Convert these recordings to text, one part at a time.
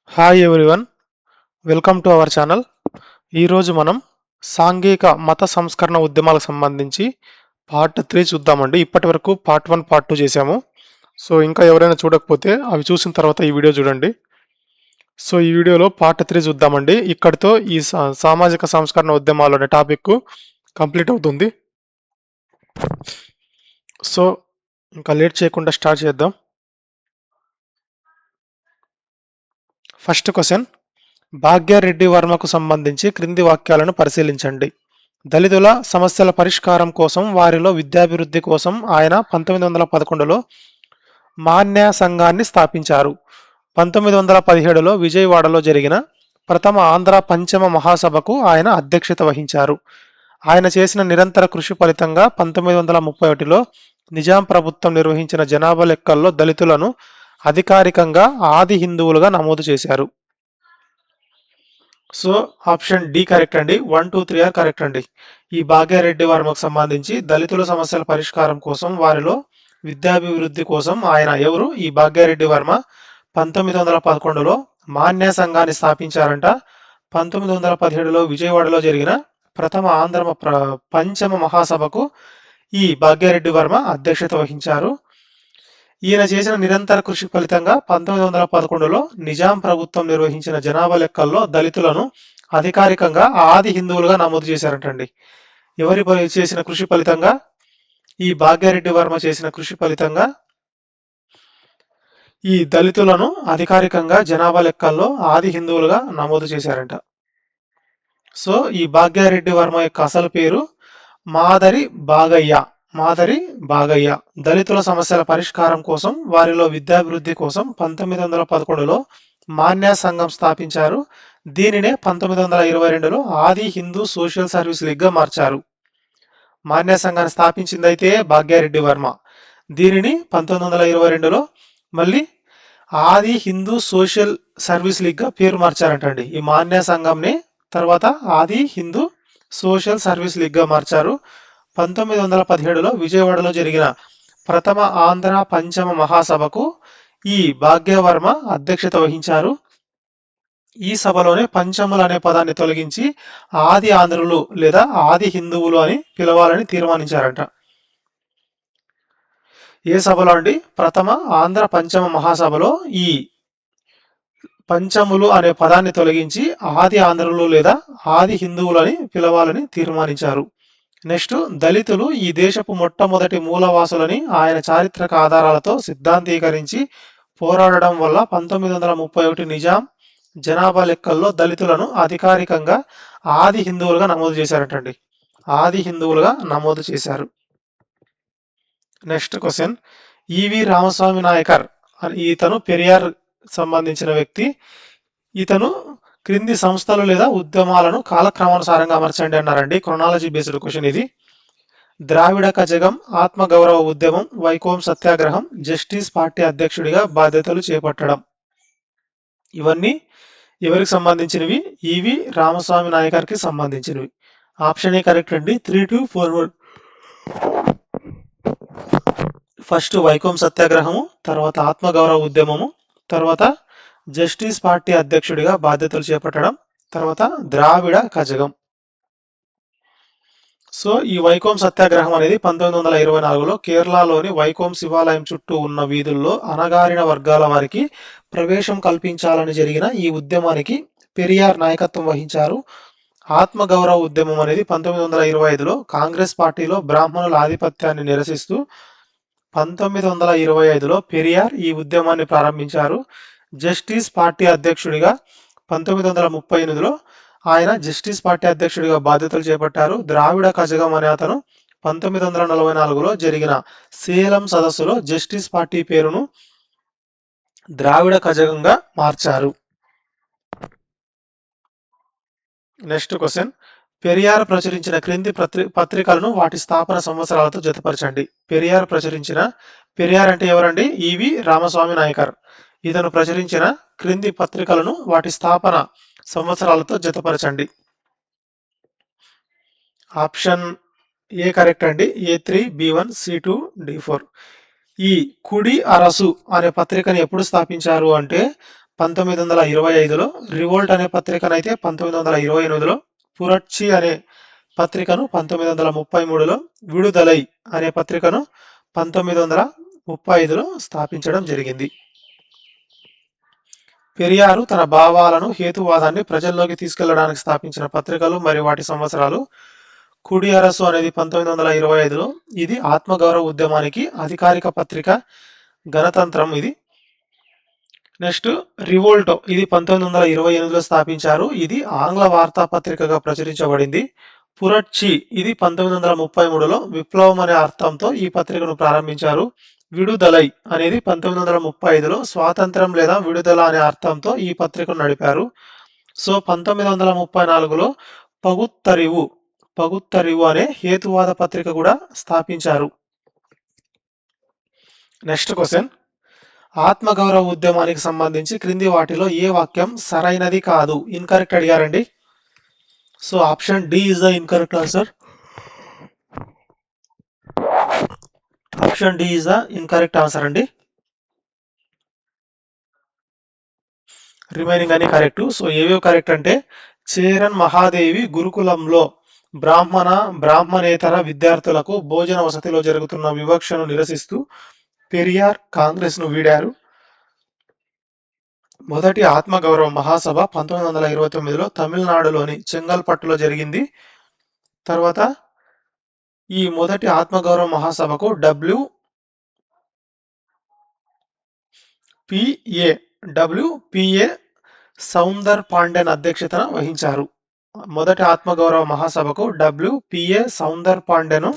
Hi everyone, welcome to our channel. ఈరోజు మనం సాంఘిక మత సంస్కరణ ఉద్యమాలకు సంబంధించి పార్ట్ 3 చూద్దామండి. ఇప్పటి వరకు పార్ట్ 1, పార్ట్ 2 చేశాము. సో ఇంకా ఎవరైనా చూడకపోతే అవి చూసిన తర్వాత ఈ వీడియో చూడండి. సో ఈ వీడియోలో పార్ట్ 3 చూద్దామండి. ఇక్కడితో ఈ సామాజిక సంస్కరణ ఉద్యమాలు అనే టాపిక్ కంప్లీట్ అవుతుంది. సో ఇంకా లేట్ చేయకుండా స్టార్ట్ చేద్దాం. ఫస్ట్ క్వశ్చన్, భాగ్యారెడ్డి వర్మకు సంబంధించి క్రింది వాక్యాలను పరిశీలించండి. దళితుల సమస్యల పరిష్కారం కోసం, వారిలో విద్యాభివృద్ధి కోసం ఆయన 1911లో మాన్య సంఘాన్ని స్థాపించారు. 1917లో విజయవాడలో జరిగిన ప్రథమ ఆంధ్ర పంచమ మహాసభకు ఆయన అధ్యక్షత వహించారు. ఆయన చేసిన నిరంతర కృషి ఫలితంగా 1931లో నిజాం ప్రభుత్వం నిర్వహించిన జనాభా లెక్కల్లో దళితులను అధికారికంగా ఆది హిందువులుగా నమోదు చేశారు. సో ఆప్షన్ డి కరెక్ట్ అండి. 1, 2, 3 ఆర్ కరెక్ట్ అండి. ఈ భాగ్యారెడ్డి వర్మకు సంబంధించి దళితుల సమస్యల పరిష్కారం కోసం, వారిలో విద్యాభివృద్ధి కోసం ఆయన ఎవరు? ఈ భాగ్యారెడ్డి వర్మ 1911లో మాన్య సంఘాన్ని స్థాపించారంట. 1917లో విజయవాడలో జరిగిన ప్రథమ పంచమ మహాసభకు ఈ భాగ్యారెడ్డి వర్మ అధ్యక్షత వహించారు. ఈయన చేసిన నిరంతర కృషి ఫలితంగా 1911లో నిజాం ప్రభుత్వం నిర్వహించిన జనాభా లెక్కల్లో దళితులను అధికారికంగా ఆది హిందువులుగా నమోదు చేశారటండి. ఎవరి చేసిన కృషి ఫలితంగా? ఈ భాగ్యారెడ్డి వర్మ చేసిన కృషి ఫలితంగా ఈ దళితులను అధికారికంగా జనాభా లెక్కల్లో ఆది హిందువులుగా నమోదు చేశారంట. సో ఈ భాగ్యారెడ్డి వర్మ యొక్క అసలు పేరు మాదరి బాగయ్య. దళితుల సమస్యల పరిష్కారం కోసం, వారిలో విద్యాభివృద్ధి కోసం 1911లో మాన్య సంఘం స్థాపించారు. దీనినే 1922లో ఆది హిందూ సోషల్ సర్వీస్ లీగ్ గా మార్చారు. మాన్య సంఘాన్ని స్థాపించింది అయితే భాగ్యారెడ్డి వర్మ. దీనిని 1922లో మళ్ళీ ఆది హిందూ సోషల్ సర్వీస్ లీగ్ గా పేరు మార్చారంటండి. ఈ మాన్య సంఘంని తర్వాత ఆది హిందూ సోషల్ సర్వీస్ లీగ్ గా మార్చారు. 1917లో విజయవాడలో జరిగిన ప్రథమ ఆంధ్ర పంచమ మహాసభకు ఈ భాగ్యవర్మ అధ్యక్షత వహించారు. ఈ సభలోనే పంచములు అనే పదాన్ని తొలగించి ఆది ఆంధ్రులు లేదా ఆది హిందువులు అని పిలవాలని తీర్మానించారట. ఏ సభలో అండి? ప్రథమ ఆంధ్ర పంచమ మహాసభలో ఈ పంచములు అనే పదాన్ని తొలగించి ఆది ఆంధ్రులు లేదా ఆది హిందువులు అని పిలవాలని తీర్మానించారు. నెక్స్ట్, దళితులు ఈ దేశపు మొట్టమొదటి మూలవాసులని ఆయన చారిత్రక ఆధారాలతో సిద్ధాంతీకరించి పోరాడడం వల్ల 1931 నిజాం జనాభా లెక్కల్లో దళితులను అధికారికంగా ఆది హిందువులుగా నమోదు చేశారటండి. ఆది హిందువులుగా నమోదు చేశారు. Next question, E V Ramaswamy Nayakar ఇతను పెరియార్ సంబంధించిన వ్యక్తి. ఇతను క్రింది సంస్థలు లేదా ఉద్యమాలను కాలక్రమానుసారంగా అమర్చండి అన్నారండి. క్రొనాలజీ బేస్డ్ క్వశ్చన్ ఇది. ద్రావిడ కజగం, ఆత్మగౌరవ ఉద్యమం, వైకోం సత్యాగ్రహం, జస్టిస్ పార్టీ అధ్యక్షుడిగా బాధ్యతలు చేపట్టడం. ఇవన్నీ ఎవరికి సంబంధించినవి? ఈవి రామస్వామి నాయకర్కి సంబంధించినవి. ఆప్షన్ ఏ కరెక్ట్ అండి. 3, 2, 4, 1. ఫస్ట్ వైకోం సత్యాగ్రహము, తర్వాత ఆత్మగౌరవ ఉద్యమము, తర్వాత జస్టిస్ పార్టీ అధ్యక్షుడిగా బాధ్యతలు చేపట్టడం, తర్వాత ద్రావిడ కజగం. సో ఈ వైకోం సత్యాగ్రహం అనేది 1924లో కేరళలోని వైకోం శివాలయం చుట్టూ ఉన్న వీధుల్లో అణగారిన వర్గాల వారికి ప్రవేశం కల్పించాలని జరిగిన ఈ ఉద్యమానికి పెరియార్ నాయకత్వం వహించారు. ఆత్మగౌరవ ఉద్యమం అనేది 1925లో కాంగ్రెస్ పార్టీలో బ్రాహ్మణుల ఆధిపత్యాన్ని నిరసిస్తూ 1925లో పెరియార్ ఈ ఉద్యమాన్ని ప్రారంభించారు. జస్టిస్ పార్టీ అధ్యక్షుడిగా 1938లో ఆయన జస్టిస్ పార్టీ అధ్యక్షుడిగా బాధ్యతలు చేపట్టారు. ద్రావిడ కజగం అనే అతను 1944లో జరిగిన సేలం సదస్సులో జస్టిస్ పార్టీ పేరును ద్రావిడ కజగంగా మార్చారు. నెక్స్ట్ క్వశ్చన్, పెరియార్ ప్రచురించిన క్రింది పత్రికలను వాటి స్థాపన సంవత్సరాలతో జతపరచండి. పెరియార్ అంటే ఎవరండి? ఈవి రామస్వామి నాయకర్. ఇతను ప్రచురించిన క్రింది పత్రికలను వాటి స్థాపన సంవత్సరాలతో జతపరచండి. ఆప్షన్ ఏ కరెక్ట్ అండి. A3, B1, C2, D4. ఈ కుడి అరసు అనే పత్రికని ఎప్పుడు స్థాపించారు అంటే 1925లో, రివోల్ట్ అనే పత్రికనైతే 1928లో, పురచ్చి అనే పత్రికను 1933లో, విడుదలై అనే పత్రికను 1935లో స్థాపించడం జరిగింది. పెరియారు తన భావాలను, హేతువాదాన్ని ప్రజల్లోకి తీసుకెళ్లడానికి స్థాపించిన పత్రికలు మరియు వాటి సంవత్సరాలు. కుడి అరసు అనేది 1925లో, ఇది ఆత్మగౌరవ ఉద్యమానికి అధికారిక పత్రిక. గణతంత్రం ఇది. నెక్స్ట్ రివోల్టో, ఇది 1928లో స్థాపించారు, ఇది ఆంగ్ల వార్తాపత్రికగా ప్రచురించబడింది. పురచ్చి, ఇది 1933లో విప్లవం అనే అర్థంతో ఈ పత్రికను ప్రారంభించారు. విడుదలై అనేది 1935లో స్వాతంత్రం లేదా విడుదల అనే అర్థంతో ఈ పత్రికను నడిపారు. సో 1934లో పగుత్తరివు అనే హేతువాద పత్రిక కూడా స్థాపించారు. నెక్స్ట్ క్వశ్చన్, ఆత్మగౌరవ ఉద్యమానికి సంబంధించి క్రింది వాటిలో ఏ వాక్యం సరైనది కాదు? ఇన్కరెక్ట్ అడిగారండి. So option D is the incorrect answer. Option D is the incorrect answer అండి. రిమైనింగ్ అని కరెక్ట్. సో ఏవేవి కరెక్ట్ అంటే, చేరన్ మహాదేవి గురుకులంలో బ్రాహ్మణేతర విద్యార్థులకు భోజన వసతిలో జరుగుతున్న వివక్షను నిరసిస్తూ పెరియార్ కాంగ్రెస్ ను వీడారు. మొదటి ఆత్మగౌరవ మహాసభ 1929లో తమిళనాడులోని చెంగల్పట్టులో జరిగింది. తర్వాత ఈ మొదటి ఆత్మగౌరవ మహాసభకు డబ్ల్యూపిఏ సౌందర్ పాండెన్ అధ్యక్షతన వహించారు. మొదటి ఆత్మగౌరవ మహాసభకు డబ్ల్యూపిఏ సౌందర్ పాండెను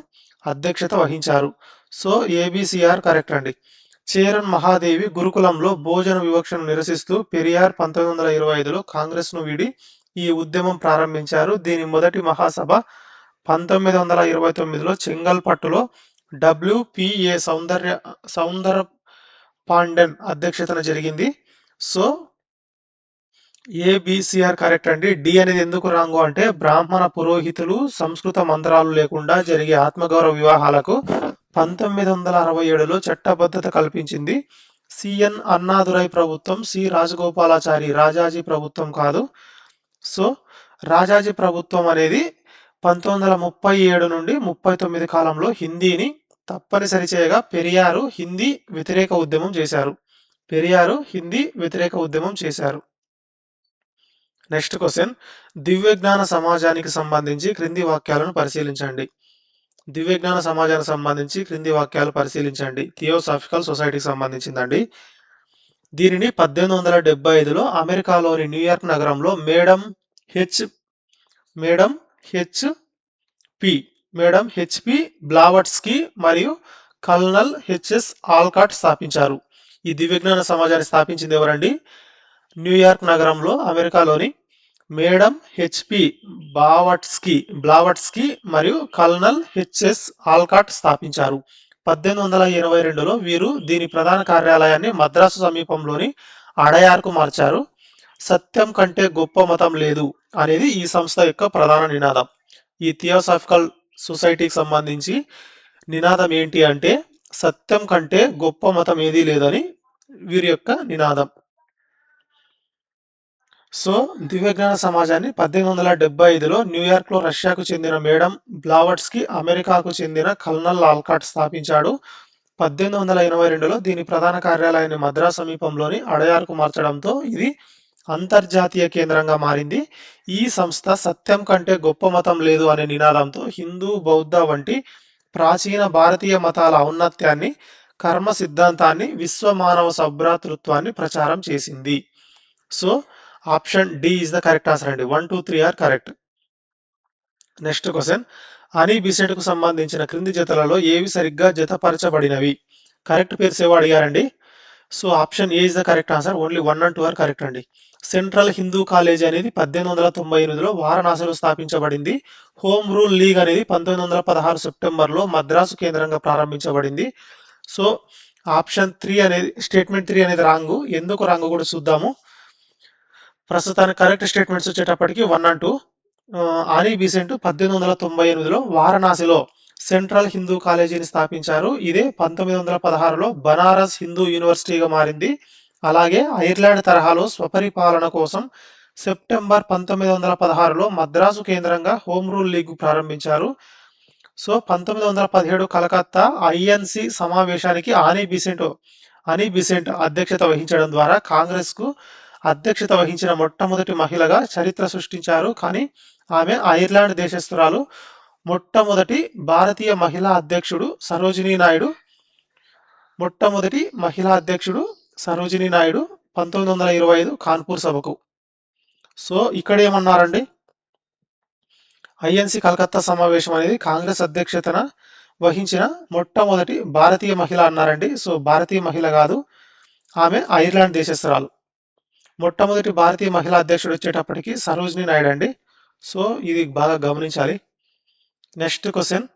అధ్యక్షత వహించారు. సో ఏబిసిఆర్ కరెక్ట్ అండి. చేరన్ మహాదేవి గురుకులంలో భోజన వివక్షను నిరసిస్తూ పెరియార్ 1925లో కాంగ్రెస్ ను వీడి ఈ ఉద్యమం ప్రారంభించారు. దీని మొదటి మహాసభ 1929లో చెంగల్పట్టులో డబ్ల్యూపిఏ సౌందర పాండెన్ అధ్యక్షతన జరిగింది. సో ఏబిసిఆర్ కరెక్ట్ అండి. డి అనేది ఎందుకు రాంగు అంటే, బ్రాహ్మణ పురోహితులు సంస్కృత మంత్రాలు లేకుండా జరిగే ఆత్మగౌరవ వివాహాలకు 1967లో చట్టబద్ధత కల్పించింది సిఎన్ అన్నాదురై ప్రభుత్వం, సి రాజగోపాలాచారి రాజాజీ ప్రభుత్వం కాదు. సో రాజాజీ ప్రభుత్వం అనేది 1937 నుండి 39 కాలంలో హిందీని తప్పనిసరి చేయగా పెరియారు హిందీ వ్యతిరేక ఉద్యమం చేశారు. నెక్స్ట్ క్వశ్చన్, దివ్యజ్ఞాన సమాజానికి సంబంధించి క్రింది వాక్యాలను పరిశీలించండి. దివ్యజ్ఞాన సమాజానికి సంబంధించి క్రింది వాక్యాలు పరిశీలించండి. థియోసాఫికల్ సొసైటీకి సంబంధించిందండి. దీనిని 1875లో అమెరికాలోని న్యూయార్క్ నగరంలో మేడం హెచ్పి బ్లావట్స్కీ మరియు కల్నల్ హెచ్ఎస్ ఆల్కాట్ స్థాపించారు. ఈ దివ్యజ్ఞాన సమాజాన్ని స్థాపించింది ఎవరండి? న్యూయార్క్ నగరంలో అమెరికాలోని మేడం హెచ్పి బ్లావట్స్కీ మరియు కల్నల్ హెచ్ఎస్ ఆల్కాట్ స్థాపించారు. 1882లో వీరు దీని ప్రధాన కార్యాలయాన్ని మద్రాసు సమీపంలోని అడయార్కు మార్చారు. సత్యం కంటే గొప్ప మతం లేదు అనేది ఈ సంస్థ యొక్క ప్రధాన నినాదం. ఈ థియోసాఫికల్ సొసైటీకి సంబంధించి నినాదం ఏంటి అంటే, సత్యం కంటే గొప్ప మతం ఏదీ లేదని వీరి యొక్క నినాదం. సో దివ్యజ్ఞాన సమాజాన్ని 1875లో న్యూయార్క్లో రష్యాకు చెందిన మేడం బ్లావట్స్కీ, అమెరికాకు చెందిన కల్నల్ ఆల్కాట్ స్థాపించాడు. 1882లో దీని ప్రధాన కార్యాలయాన్ని మద్రాస్ సమీపంలోని అడయార్కు మార్చడంతో ఇది అంతర్జాతీయ కేంద్రంగా మారింది. ఈ సంస్థ సత్యం కంటే గొప్ప మతం లేదు అనే నినాదంతో హిందూ, బౌద్ధ వంటి ప్రాచీన భారతీయ మతాల ఔన్నత్యాన్ని, కర్మ సిద్ధాంతాన్ని, విశ్వ మానవ సభ్రాతృత్వాన్ని ప్రచారం చేసింది. So option D is the correct answer అండి. 1, 2, 3 are correct. Next question, Annie Besant కు సంబంధించిన క్రింది జతలలో ఏవి సరిగ్గా జతపరచబడినవి? కరెక్ట్ పేర్స్ ఏవో అడిగారండి. So option A is the correct answer. Only 1 and 2 are correct అండి. సెంట్రల్ హిందూ కాలేజ్ అనేది 1898లో వారణాసిలో స్థాపించబడింది. హోమ్ రూల్ లీగ్ అనేది 1916 సెప్టెంబర్లో మద్రాసు కేంద్రంగా ప్రారంభించబడింది. సో ఆప్షన్ 3 అనేది స్టేట్మెంట్ 3 అనేది రాంగు. ఎందుకు రాంగు కూడా చూద్దాము. ప్రస్తుతానికి కరెక్ట్ స్టేట్మెంట్స్ వచ్చేటప్పటికి 1 and 2. హనీ బిసెంట్ 1898లో వారణాసిలో సెంట్రల్ హిందూ కాలేజీని స్థాపించారు. ఇదే 1916లో బనారస్ హిందూ యూనివర్సిటీగా మారింది. అలాగే ఐర్లాండ్ తరహాలో స్వపరిపాలన కోసం సెప్టెంబర్ 1916లో మద్రాసు కేంద్రంగా హోమ్ రూల్ లీగ్ ప్రారంభించారు. సో 1917 కలకత్తా ఐఎన్సి సమావేశానికి అని బిసెంట్ అధ్యక్షత వహించడం ద్వారా కాంగ్రెస్ కు అధ్యక్షత వహించిన మొట్టమొదటి మహిళగా చరిత్ర సృష్టించారు. కానీ ఆమె ఐర్లాండ్ దేశస్థురాలు. మొట్టమొదటి భారతీయ మహిళా అధ్యక్షుడు సరోజినీ నాయుడు మొట్టమొదటి మహిళా అధ్యక్షుడు సరోజినీ నాయుడు 1925 కాన్పూర్ సభకు. సో ఇక్కడ ఏమన్నారండి, ఐఎన్సి కలకత్తా సమావేశం అనేది కాంగ్రెస్ అధ్యక్షతన వహించిన మొట్టమొదటి భారతీయ మహిళ అన్నారండి. సో భారతీయ మహిళ కాదు, ఆమె ఐర్లాండ్ దేశస్థురాలు. మొట్టమొదటి భారతీయ మహిళా అధ్యక్షుడు వచ్చేటప్పటికి సరోజినీ నాయుడు అండి. సో ఇది బాగా గమనించాలి. నెక్స్ట్ క్వశ్చన్,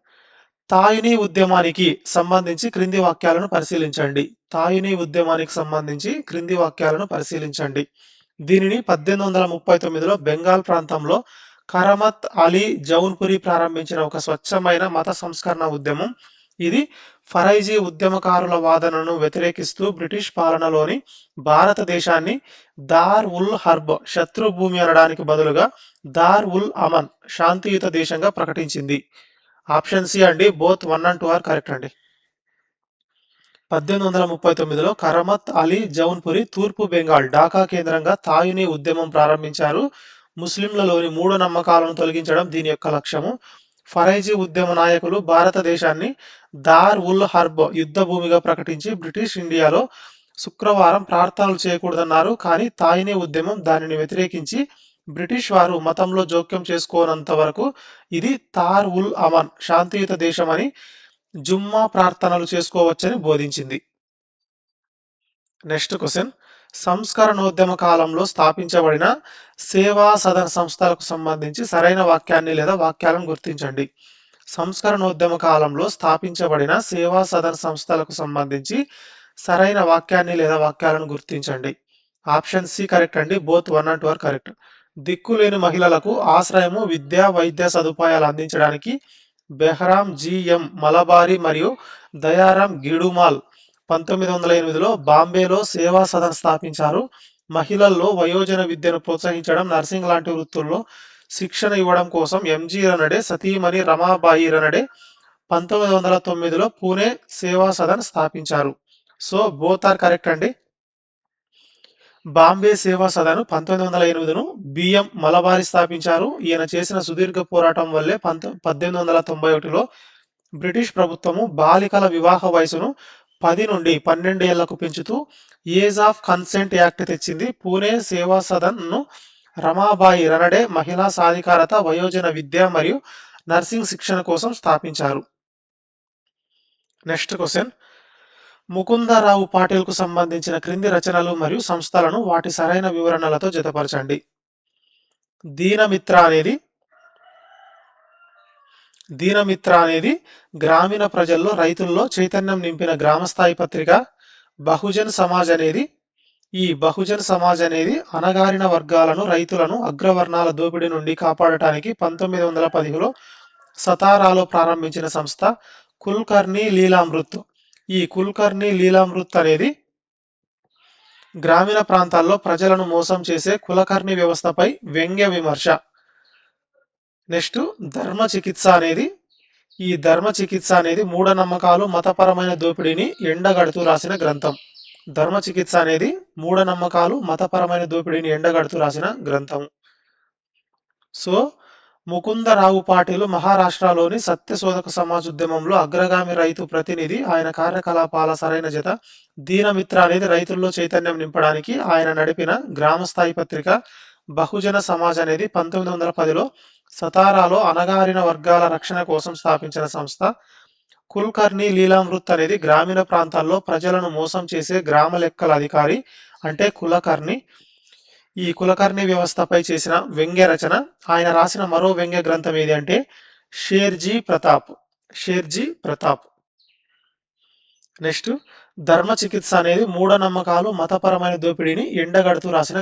తాయుని ఉద్యమానికి సంబంధించి క్రింది వాక్యాలను పరిశీలించండి. తాయుని ఉద్యమానికి సంబంధించి క్రింది వాక్యాలను పరిశీలించండి. దీనిని 1839లో బెంగాల్ ప్రాంతంలో కరమత్ అలీ జౌన్పురి ప్రారంభించిన ఒక స్వచ్ఛమైన మత సంస్కరణ ఉద్యమం. ఇది ఫరైజీ ఉద్యమకారుల వాదనను వ్యతిరేకిస్తూ బ్రిటిష్ పాలనలోని భారతదేశాన్ని దార్ ఉల్ హర్బ్ శత్రు భూమి అనడానికి బదులుగా దార్ ఉల్ అమన్ శాంతియుత దేశంగా ప్రకటించింది. ఆప్షన్ సి అండి, బోత్ 1 and 2 ఆర్ కరెక్ట్ అండి. 1839లో కరమత్ అలీ జౌన్పురి తూర్పు బెంగాల్ ఢాకా కేంద్రంగా తాయుని ఉద్యమం ప్రారంభించారు. ముస్లింలలోని మూఢనమ్మకాలను తొలగించడం దీని యొక్క లక్ష్యము. ఫరైజీ ఉద్యమ నాయకులు భారతదేశాన్ని దార్ ఉల్ హర్బ్ యుద్ధ భూమిగా ప్రకటించి బ్రిటిష్ ఇండియాలో శుక్రవారం ప్రార్థనలు చేయకూడదన్నారు. కానీ తాయినీ ఉద్యమం దానిని వ్యతిరేకించి బ్రిటిష్ వారు మతంలో జోక్యం చేసుకోనంత వరకు ఇది తార్ ఉల్ అమన్ శాంతియుత దేశమని, జుమ్మా ప్రార్థనలు చేసుకోవచ్చని బోధించింది. నెక్స్ట్ క్వశ్చన్, సంస్కరణోద్యమ కాలంలో స్థాపించబడిన సేవా సదన్ సంస్థలకు సంబంధించి సరైన వాక్యాన్ని లేదా వాక్యాలను గుర్తించండి. సంస్కరణోద్యమ కాలంలో స్థాపించబడిన సేవా సదన్ సంస్థలకు సంబంధించి సరైన వాక్యాన్ని లేదా వాక్యాలను గుర్తించండి. ఆప్షన్ సి కరెక్ట్ అండి, బోత్ 1 and 2 ఆర్ కరెక్ట్. దిక్కులేని మహిళలకు ఆశ్రయము, విద్య, వైద్య సదుపాయాలు అందించడానికి బెహ్రాం జిఎం మలబారి మరియు దయారాం గిడుమాల్ 1908లో బాంబేలో సేవా సదన్ స్థాపించారు. మహిళల్లో వయోజన విద్యను ప్రోత్సహించడం, నర్సింగ్ లాంటి వృత్తుల్లో శిక్షణ ఇవ్వడం కోసం ఎంజి రనడే సతీమణి రమాబాయి రనడే 1909లో పూణే సేవా సదన్ స్థాపించారు. సో బోత్ ఆర్ కరెక్ట్ అండి. బాంబే సేవా సదన్ 1908ను బిఎం మలబారి స్థాపించారు. ఈయన చేసిన సుదీర్ఘ పోరాటం వల్లే 1891లో బ్రిటిష్ ప్రభుత్వము బాలికల వివాహ వయసును 10 నుండి 12 ఏళ్లకు పెంచుతూ ఏజ్ ఆఫ్ కన్సెంట్ యాక్ట్ తెచ్చింది. పూణే సేవా సదన్ ను రమాబాయి రనడే మహిళా సాధికారత, వయోజన విద్య మరియు నర్సింగ్ శిక్షణ కోసం స్థాపించారు. నెక్స్ట్ క్వశ్చన్, ముకుందరావు పాటిల్ కు సంబంధించిన క్రింది రచనలు మరియు సంస్థలను వాటి సరైన వివరణలతో జతపరచండి. దీనమిత్ర అనేది గ్రామీణ ప్రజల్లో రైతుల్లో చైతన్యం నింపిన గ్రామస్థాయి పత్రిక. బహుజన్ సమాజ్ అనేది అణగారిన వర్గాలను, రైతులను అగ్రవర్ణాల దోపిడీ నుండి కాపాడటానికి 1915లో సతారాలో ప్రారంభించిన సంస్థ. కుల్కర్ణి లీలామృత్. ఈ కుల్కర్ణి లీలామృత్ అనేది గ్రామీణ ప్రాంతాల్లో ప్రజలను మోసం చేసే కులకర్ణి వ్యవస్థపై వ్యంగ్య విమర్శ. నెక్స్ట్ ధర్మ చికిత్స అనేది మూఢనమ్మకాలు, మతపరమైన దోపిడీని ఎండగడుతూ రాసిన గ్రంథం. సో ముకుందరావు పాటిల్ మహారాష్ట్రలోని సత్యశోధక సమాజ్ ఉద్యమంలో అగ్రగామి రైతు ప్రతినిధి. ఆయన కార్యకలాపాల సరైన జత. దీనమిత్ర అనేది రైతుల్లో చైతన్యం నింపడానికి ఆయన నడిపిన గ్రామస్థాయి పత్రిక. బహుజన సమాజ్ అనేది 1910లో సతారాలో అణగారిన వర్గాల రక్షణ కోసం స్థాపించిన సంస్థ. కుల్కర్ణి లీలామృత్ అనేది గ్రామీణ ప్రాంతాల్లో ప్రజలను మోసం చేసే గ్రామ లెక్కల అధికారి అంటే కులకర్ణి. ఈ కులకర్ణి వ్యవస్థపై చేసిన వ్యంగ్య రచన. ఆయన రాసిన మరో వ్యంగ్య గ్రంథం ఏది అంటే షేర్జీ ప్రతాప్. నెక్స్ట్ ధర్మ చికిత్స అనేది మూఢనమ్మకాలు, మతపరమైన దోపిడీని ఎండగడుతూ రాసిన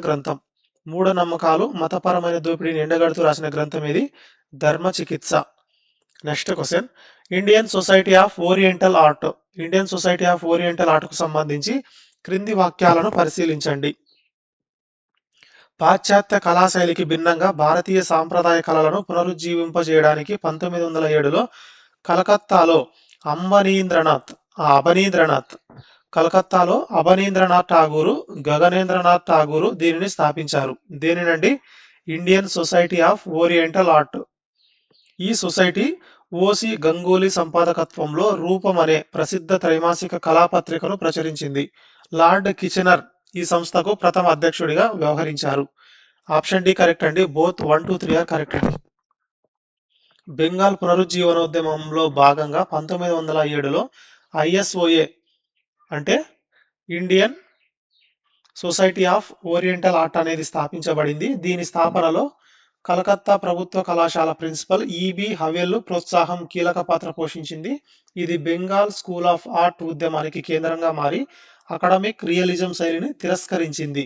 గ్రంథం. ఇది ధర్మ చికిత్స. Next question, Indian society of oriental art కు సంబంధించి క్రింది వాక్యాలను పరిశీలించండి. పాశ్చాత్య కళాశైలికి భిన్నంగా భారతీయ సాంప్రదాయ కళలను పునరుజ్జీవింపజేయడానికి 1907లో కలకత్తాలో అబనీంద్రనాథ్ కలకత్తాలో అబనీంద్రనాథ్ ఠాగూరు, గగనేంద్రనాథ్ ఠాగూరు దీనిని స్థాపించారు. దేనినండి? Indian society of oriental art. ఈ సొసైటీ ఓసి గంగూలీ సంపాదకత్వంలో రూపం అనే ప్రసిద్ధ త్రైమాసిక కళాపత్రికను ప్రచురించింది. లార్డ్ కిచెనర్ ఈ సంస్థకు ప్రథమ అధ్యక్షుడిగా వ్యవహరించారు. ఆప్షన్ డి కరెక్ట్ అండి. బోత్ 1, 2, 3 ఆర్ కరెక్ట్ అండి. బెంగాల్ పునరుజ్జీవనోద్యమంలో భాగంగా 1907లో ఐఎస్ఓఏ అంటే Indian society of oriental art అనేది స్థాపించబడింది. దీని స్థాపనలో కలకత్తా ప్రభుత్వ కళాశాల ప్రిన్సిపల్ ఈబి హవెల్ ప్రోత్సాహం కీలక పాత్ర పోషించింది. ఇది బెంగాల్ స్కూల్ ఆఫ్ ఆర్ట్ ఉద్యమానికి కేంద్రంగా మారి అకాడమిక్ రియలిజం శైలిని తిరస్కరించింది.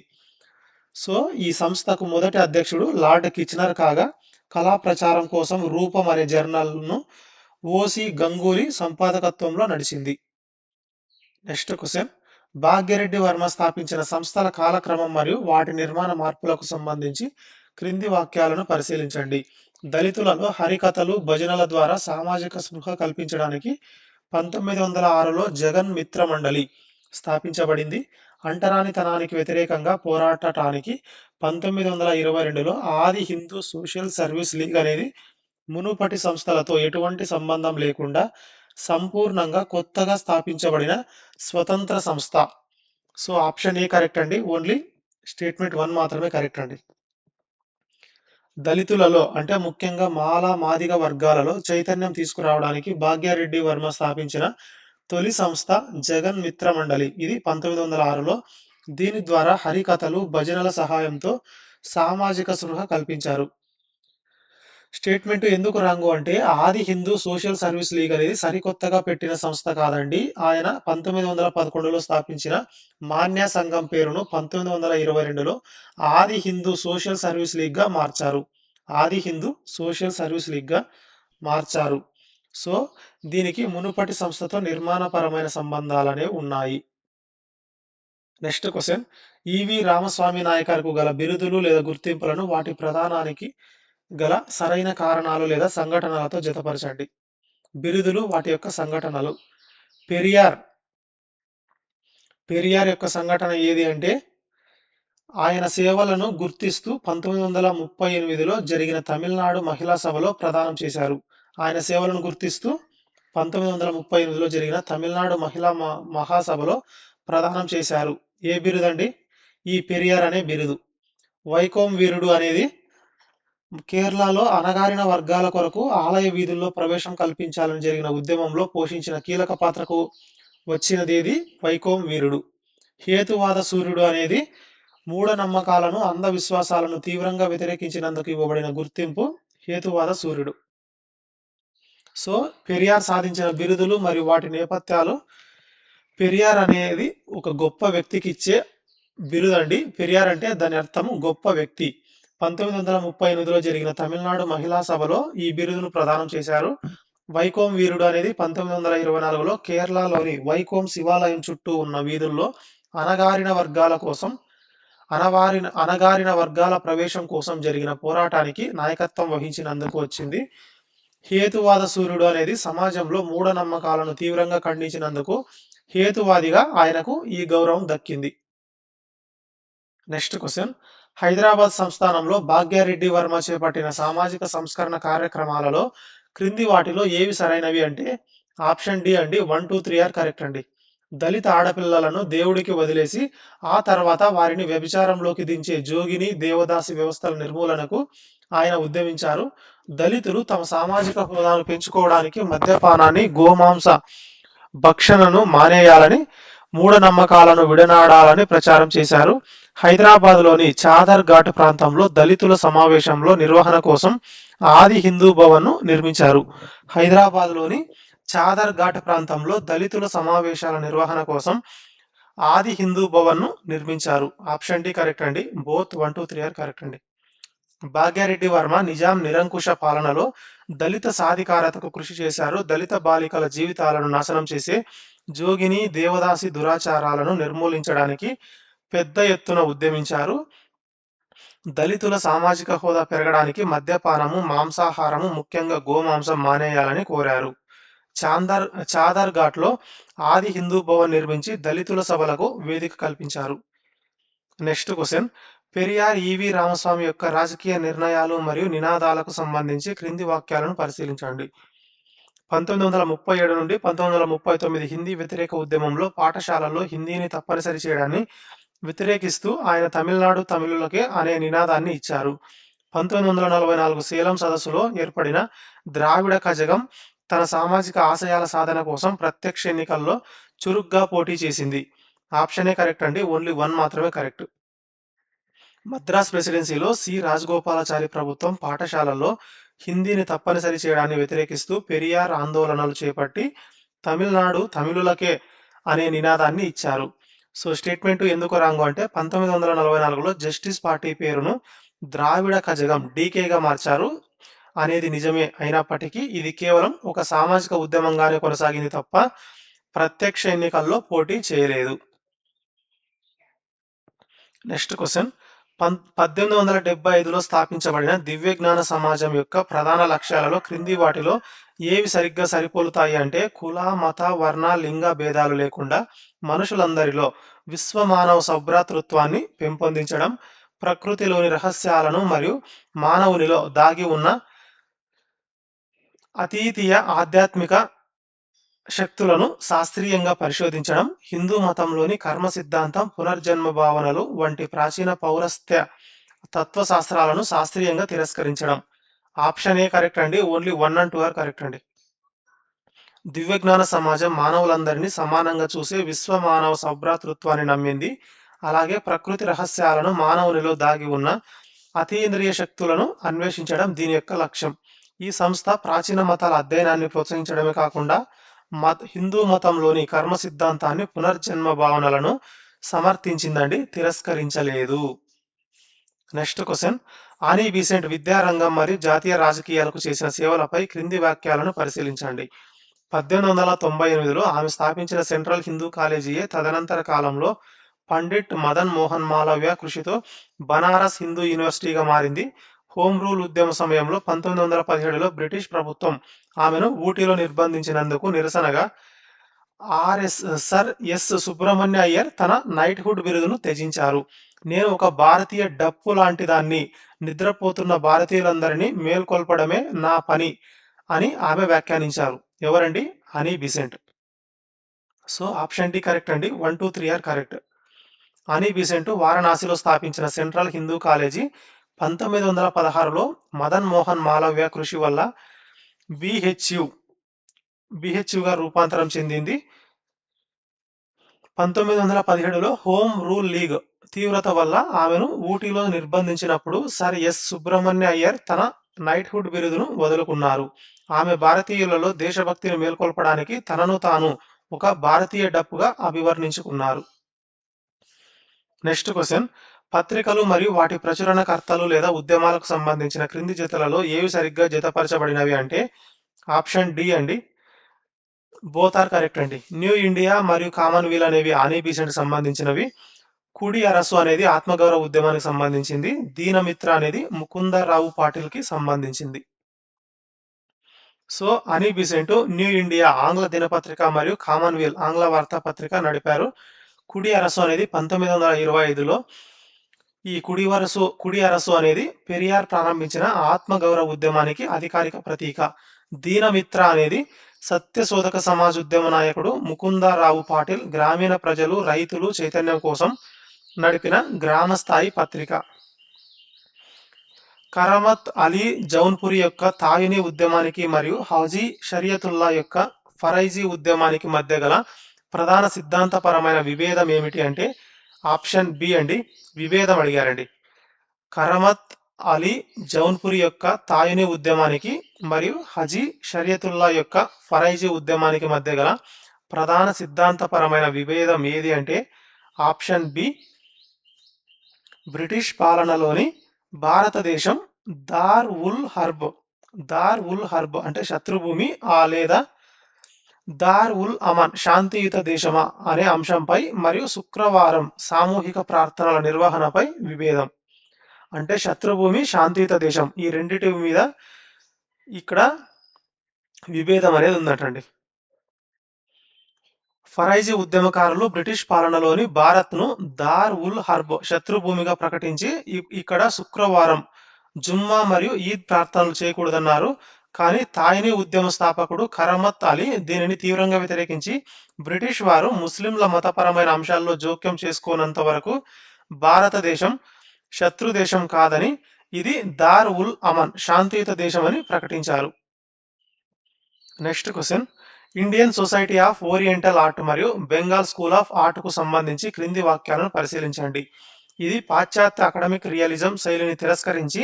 సో ఈ సంస్థకు మొదటి అధ్యక్షుడు లార్డ్ కిచెనర్ కాగా కళా ప్రచారం కోసం రూపం అనే జర్నల్ను ఓసి గంగూలీ సంపాదకత్వంలో నడిచింది. Next question. భాగ్యరెడ్డి వర్మ స్థాపించిన సంస్థల కాలక్రమం మరియు వాటి నిర్మాణ మార్పులకు సంబంధించి క్రింది వాక్యాలను పరిశీలించండి. దళితులలో హరికథలు, భజనల ద్వారా సామాజిక స్పృహ కల్పించడానికి 1906లో జగన్ మిత్ర మండలి స్థాపించబడింది. అంటరానితనానికి వ్యతిరేకంగా పోరాడటానికి 1922లో ఆది హిందూ సోషల్ సర్వీస్ లీగ్ అనేది మునుపటి సంస్థలతో ఎటువంటి సంబంధం లేకుండా సంపూర్ణంగా కొత్తగా స్థాపించబడిన స్వతంత్ర సంస్థ. సో ఆప్షన్ ఏ కరెక్ట్ అండి. ఓన్లీ స్టేట్మెంట్ 1 మాత్రమే కరెక్ట్ అండి. దళితులలో అంటే ముఖ్యంగా మాల మాదిగ వర్గాలలో చైతన్యం తీసుకురావడానికి భాగ్యారెడ్డి వర్మ స్థాపించిన తొలి సంస్థ జగన్ మిత్ర మండలి. ఇది 1906లో. దీని ద్వారా హరికథలు, భజనల సహాయంతో సామాజిక స్పృహ కల్పించారు. స్టేట్మెంట్ ఎందుకు రాంగు అంటే ఆది హిందూ సోషల్ సర్వీస్ లీగ్ అనేది సరికొత్తగా పెట్టిన సంస్థ కాదండి. ఆయన 1911లో స్థాపించిన మాన్య సంఘం పేరును 1922లో ఆది హిందూ సోషల్ సర్వీస్ లీగ్ గా మార్చారు. ఆది హిందూ సోషల్ సర్వీస్ లీగ్ గా మార్చారు. సో దీనికి మునుపటి సంస్థతో నిర్మాణపరమైన సంబంధాలనేవి ఉన్నాయి. Next question. ఈవి రామస్వామి నాయకర్కు గల బిరుదులు లేదా గుర్తింపులను వాటి ప్రధానానికి గల సరైన కారణాలు లేదా సంఘటనలతో జతపరచండి. బిరుదులు, వాటి యొక్క సంఘటనలు. పెరియార్ యొక్క సంఘటన ఏది అంటే ఆయన సేవలను గుర్తిస్తూ 1938లో జరిగిన తమిళనాడు మహిళా సభలో ప్రదానం చేశారు. ఆయన సేవలను గుర్తిస్తూ 1938లో జరిగిన తమిళనాడు మహిళా మహాసభలో ప్రదానం చేశారు. ఏ బిరుదండి? ఈ పెరియార్ అనే బిరుదు. వైకోం వీరుడు అనేది కేరళలో అణగారిన వర్గాల కొరకు ఆలయ వీధుల్లో ప్రవేశం కల్పించాలని జరిగిన ఉద్యమంలో పోషించిన కీలక పాత్రకు వచ్చినదేది? వైకోం వీరుడు. హేతువాద సూర్యుడు అనేది మూఢనమ్మకాలను, అంధవిశ్వాసాలను తీవ్రంగా వ్యతిరేకించినందుకు ఇవ్వబడిన గుర్తింపు హేతువాద సూర్యుడు. సో పెరియార్ సాధించిన బిరుదులు మరియు వాటి నేపథ్యాలు. పెరియార్ అనేది ఒక గొప్ప వ్యక్తికి ఇచ్చే బిరుదండి. పెరియార్ అంటే దాని అర్థం గొప్ప వ్యక్తి. 1938లో జరిగిన తమిళనాడు మహిళా సభలో ఈ బిరుదును ప్రదానం చేశారు. వైకోం వీరుడు అనేది 1924లో కేరళలోని వైకోం శివాలయం చుట్టూ ఉన్న వీధుల్లో అణగారిన వర్గాల ప్రవేశం కోసం జరిగిన పోరాటానికి నాయకత్వం వహించినందుకు వచ్చింది. హేతువాద సూర్యుడు అనేది సమాజంలో మూఢనమ్మకాలను తీవ్రంగా ఖండించినందుకు హేతువాదిగా ఆయనకు ఈ గౌరవం దక్కింది. Next question. హైదరాబాద్ సంస్థానంలో భాగ్యారెడ్డి వర్మ చేపట్టిన సామాజిక సంస్కరణ కార్యక్రమాలలో క్రింది వాటిలో ఏవి సరైనవి అంటే ఆప్షన్ డి అండి. 1, 2, 3 ఆర్ కరెక్ట్ అండి. దళిత ఆడపిల్లలను దేవుడికి వదిలేసి ఆ తర్వాత వారిని వ్యభిచారంలోకి దించే జోగిని, దేవదాసి వ్యవస్థల నిర్మూలనకు ఆయన ఉద్యమించారు. దళితులు తమ సామాజిక హోదాను పెంచుకోవడానికి మద్యపానాన్ని, గోమాంస భక్షణను మానేయాలని, మూఢనమ్మకాలను విడనాడాలని ప్రచారం చేశారు. హైదరాబాద్లోని చాదర్ ఘాట్ ప్రాంతంలో దళితుల సమావేశంలో నిర్వహణ కోసం ఆది హిందూ భవన్ను నిర్మించారు. హైదరాబాద్లోని చాదర్ ఘాట్ ప్రాంతంలో దళితుల సమావేశాల నిర్వహణ కోసం ఆది హిందూ భవన్ను నిర్మించారు. ఆప్షన్ డి కరెక్ట్ అండి. బోత్ 1, 2, 3 ఆర్ కరెక్ట్ అండి. భాగ్యారెడ్డి వర్మ నిజాం నిరంకుశ పాలనలో దళిత సాధికారతకు కృషి చేశారు. దళిత బాలికల జీవితాలను నాశనం చేసే జోగిని దేవదాసి దురాచారాలను నిర్మూలించడానికి పెద్ద ఎత్తున ఉద్యమించారు. దళితుల సామాజిక హోదా పెరగడానికి మద్యపానము, మాంసాహారము, ముఖ్యంగా గోమాంసం మానేయాలని కోరారు. చాదర్ ఘాట్లో ఆది హిందూ భవన్ నిర్మించి దళితుల సభలకు వేదిక కల్పించారు. నెక్స్ట్ క్వశ్చన్, పెరియార్ ఈవి రామస్వామి యొక్క రాజకీయ నిర్ణయాలు మరియు నినాదాలకు సంబంధించి క్రింది వాక్యాలను పరిశీలించండి. 1937 నుండి 1939 హిందీ వ్యతిరేక ఉద్యమంలో పాఠశాలల్లో హిందీని తప్పనిసరి చేయడాన్ని వ్యతిరేకిస్తూ ఆయన తమిళనాడు తమిళులకే అనే నినాదాన్ని ఇచ్చారు. 1944 సేలం సదస్సులో ఏర్పడిన ద్రావిడ కజగం తన సామాజిక ఆశయాల సాధన కోసం ప్రత్యక్ష ఎన్నికల్లో చురుగ్గా పోటీ చేసింది. ఆప్షనే కరెక్ట్ అండి, ఓన్లీ 1 మాత్రమే కరెక్ట్. మద్రాస్ ప్రెసిడెన్సీలో సి రాజగోపాలాచారి ప్రభుత్వం పాఠశాలల్లో హిందీని తప్పనిసరి చేయడాన్ని వ్యతిరేకిస్తూ పెరియార్ ఆందోళనలు చేపట్టి తమిళనాడు తమిళులకే అనే నినాదాన్ని ఇచ్చారు. సో స్టేట్మెంట్ ఎందుకు రాంగు అంటే 1944లో జస్టిస్ పార్టీ పేరును ద్రావిడ కజగం డీకేగా మార్చారు అనేది నిజమే అయినప్పటికీ ఇది కేవలం ఒక సామాజిక ఉద్యమంగానే కొనసాగింది తప్ప ప్రత్యక్ష ఎన్నికల్లో పోటీ చేయలేదు. నెక్స్ట్ క్వశ్చన్, 1875లో స్థాపించబడిన దివ్య జ్ఞాన సమాజం యొక్క ప్రధాన లక్ష్యాలలో క్రింది వాటిలో ఏవి సరిగ్గా సరిపోలుతాయి అంటే కుల, మత, వర్ణ, లింగ భేదాలు లేకుండా మనుషులందరిలో విశ్వమానవ సౌభ్రాతృత్వాన్ని పెంపొందించడం, ప్రకృతిలోని రహస్యాలను మరియు మానవునిలో దాగి ఉన్న అతీతీయ ఆధ్యాత్మిక శక్తులను శాస్త్రీయంగా పరిశోధించడం, హిందూ మతంలోని కర్మ సిద్ధాంతం, పునర్జన్మ భావనలు వంటి ప్రాచీన పౌరస్త్య తత్వశాస్త్రాలను శాస్త్రీయంగా తిరస్కరించడం. ఆప్షన్ ఏ కరెక్ట్ అండి, ఓన్లీ 1 and 2 ఆర్ కరెక్ట్ అండి. దివ్యజ్ఞాన సమాజం మానవులందరినీ సమానంగా చూసే విశ్వ మానవ సౌభ్రాతృత్వాన్ని నమ్మింది. అలాగే ప్రకృతి రహస్యాలను, మానవునిలో దాగి ఉన్న అతీంద్రియ శక్తులను అన్వేషించడం దీని యొక్క లక్ష్యం. ఈ సంస్థ ప్రాచీన మతాల అధ్యయనాన్ని ప్రోత్సహించడమే కాకుండా హిందూ మతంలోని కర్మ సిద్ధాంతాన్ని, పునర్జన్మ భావనలను సమర్థించిందండి, తిరస్కరించలేదు. నెక్స్ట్ క్వశ్చన్, ఆనీ బీసెంట్ విద్యారంగం మరియు జాతీయ రాజకీయాలకు చేసిన సేవలపై క్రింది వాక్యాలను పరిశీలించండి. 1898లో ఆమె స్థాపించిన సెంట్రల్ హిందూ కాలేజీయే తదనంతర కాలంలో పండిట్ మదన్ మోహన్ మాలవ్య కృషితో బనారస్ హిందూ యూనివర్సిటీగా మారింది. హోమ్ రూల్ ఉద్యమ సమయంలో 1917లో బ్రిటిష్ ప్రభుత్వం ఆమెను ఊటీలో నిర్బంధించినందుకు నిరసనగా సర్ ఎస్ సుబ్రహ్మణ్య అయ్యర్ తన నైట్హుడ్ బిరుదును త్యజించారు. నేను ఒక భారతీయ డప్పు లాంటి దాన్ని, నిద్రపోతున్న భారతీయులందరినీ మేల్కొల్పడమే నా పని అని ఆమె వ్యాఖ్యానించారు. ఎవరండి? Annie Besant. So option D correct అండి, 1, 2, 3 ఆర్ కరెక్ట్. ఆనీ బీసెంట్ వారణాసిలో స్థాపించిన సెంట్రల్ హిందూ కాలేజీ 1916లో మదన్ మోహన్ మాలవ్య కృషి వల్ల బిహెచ్యుగా రూపాంతరం చెందింది. 1917లో హోమ్ రూల్ లీగ్ తీవ్రత వల్ల ఆమెను ఊటీలో నిర్బంధించినప్పుడు సర్ ఎస్ సుబ్రహ్మణ్య అయ్యర్ తన నైట్హుడ్ బిరుదును వదులుకున్నారు. ఆమె భారతీయులలో దేశభక్తిని మేల్కొల్పడానికి తనను తాను ఒక భారతీయ డప్పుగా అభివర్ణించుకున్నారు. నెక్స్ట్ క్వశ్చన్, పత్రికలు మరియు వాటి ప్రచురణకర్తలు లేదా ఉద్యమాలకు సంబంధించిన క్రింది జతలలో ఏవి సరిగ్గా జతపరచబడినవి అంటే ఆప్షన్ డి అండి, బోత్ ఆర్ కరెక్ట్ అండి. న్యూ ఇండియా మరియు కామన్వెల్త్ అనేవి ఆనీ బీసెంట్ సంబంధించినవి. కుడి అరసు అనేది ఆత్మగౌరవ ఉద్యమానికి సంబంధించింది. దీనమిత్ర అనేది ముకుందరావు పాటిల్కి సంబంధించింది. సో ఆనీ బీసెంట్ న్యూ ఇండియా ఆంగ్ల దినపత్రిక మరియు కామన్వెల్త్ ఆంగ్ల వార్తాపత్రిక నడిపారు. కుడి అరసు అనేది 1925లో ఈ కుడి అరసు అనేది పెరియార్ ప్రారంభించిన ఆత్మగౌరవ ఉద్యమానికి అధికారిక ప్రతీక. దీనమిత్ర అనేది సత్యశోధక సమాజ్ ఉద్యమ నాయకుడు ముకుందరావు పాటిల్ గ్రామీణ ప్రజలు, రైతులు చైతన్యం కోసం నడిపిన గ్రామ స్థాయి పత్రిక. కరమత్ అలీ జౌన్పురి యొక్క తాయినీ ఉద్యమానికి మరియు హాజీ షరియతుల్లా యొక్క ఫరైజీ ఉద్యమానికి మధ్య గల ప్రధాన సిద్ధాంతపరమైన విభేదం ఏమిటి అంటే ఆప్షన్ బి అండి, విభేదం అడిగారండి. కరమత్ అలీ జౌన్పురి యొక్క తాయినీ ఉద్యమానికి మరియు హజీ షరియతుల్లా యొక్క ఫరైజీ ఉద్యమానికి మధ్య గల ప్రధాన సిద్ధాంతపరమైన విభేదం ఏది అంటే ఆప్షన్ బి, బ్రిటిష్ పాలనలోని భారతదేశం దార్ ఉల్ హర్బ్ అంటే శత్రుభూమి లేదా దార్ ఉల్ అమన్ శాంతియుత దేశమా అనే అంశంపై మరియు శుక్రవారం సామూహిక ప్రార్థనల నిర్వహణపై విభేదం. అంటే శత్రుభూమి, శాంతియుత దేశం ఈ రెండిటి మీద ఇక్కడ విభేదం అనేది ఉందటండి. ఫరైజీ ఉద్యమకారులు బ్రిటిష్ పాలనలోని భారత్ను దార్ ఉల్ హర్బ్ శత్రుభూమిగా ప్రకటించి ఇక్కడ శుక్రవారం జుమ్మా మరియు ఈద్ ప్రార్థనలు చేయకూడదన్నారు. కానీ తాయినీ ఉద్యమ స్థాపకుడు కరమత్ అలీ దీనిని తీవ్రంగా వ్యతిరేకించి బ్రిటిష్ వారు ముస్లింల మతపరమైన అంశాల్లో జోక్యం చేసుకోనంత వరకు భారతదేశం శత్రు దేశం కాదని, ఇది దార్ ఉల్ అమన్ శాంతియుత దేశం అని ప్రకటించారు. Next question, Indian society of oriental art మరియు బెంగాల్ స్కూల్ ఆఫ్ ఆర్ట్ కు సంబంధించి క్రింది వాక్యాలను పరిశీలించండి. ఇది పాశ్చాత్య అకాడమిక్ రియలిజం శైలిని తిరస్కరించి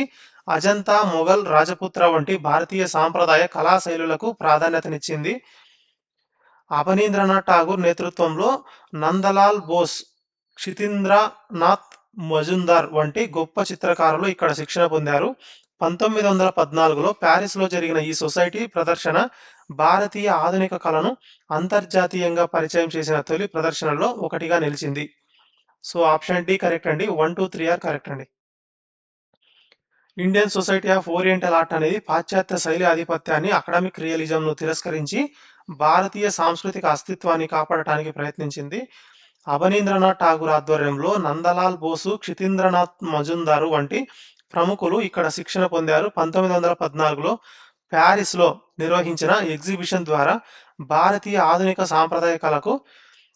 అజంతా, మొఘల్, రాజపుత్ర వంటి భారతీయ సాంప్రదాయ కళా శైలులకు ప్రాధాన్యతనిచ్చింది. అవనీంద్రనాథ్ ఠాగూర్ నేతృత్వంలో నందలాల్ బోస్, క్షితీంద్రనాథ్ మజుందార్ వంటి గొప్ప చిత్రకారులు ఇక్కడ శిక్షణ పొందారు. 1914లో ప్యారిస్లో జరిగిన ఈ సొసైటీ ప్రదర్శన భారతీయ ఆధునిక కళను అంతర్జాతీయంగా పరిచయం చేసిన తొలి ప్రదర్శనల్లో ఒకటిగా నిలిచింది. సో ఆప్షన్ డి కరెక్ట్ అండి. 1, 2, 3 ఆర్ కరెక్ట్ అండి. Indian society of oriental art అనేది పాశ్చాత్య శైలి ఆధిపత్యాన్ని, అకాడమిక్ రియలిజంను తిరస్కరించి భారతీయ సాంస్కృతిక అస్తిత్వాన్ని కాపాడటానికి ప్రయత్నించింది. అవనీంద్రనాథ్ ఠాగూర్ ఆధ్వర్యంలో నందలాల్ బోసు, క్షితీంద్రనాథ్ మజుందారు వంటి ప్రముఖులు ఇక్కడ శిక్షణ పొందారు. 1914లో ప్యారిస్లో నిర్వహించిన ఎగ్జిబిషన్ ద్వారా భారతీయ ఆధునిక సాంప్రదాయ కళకు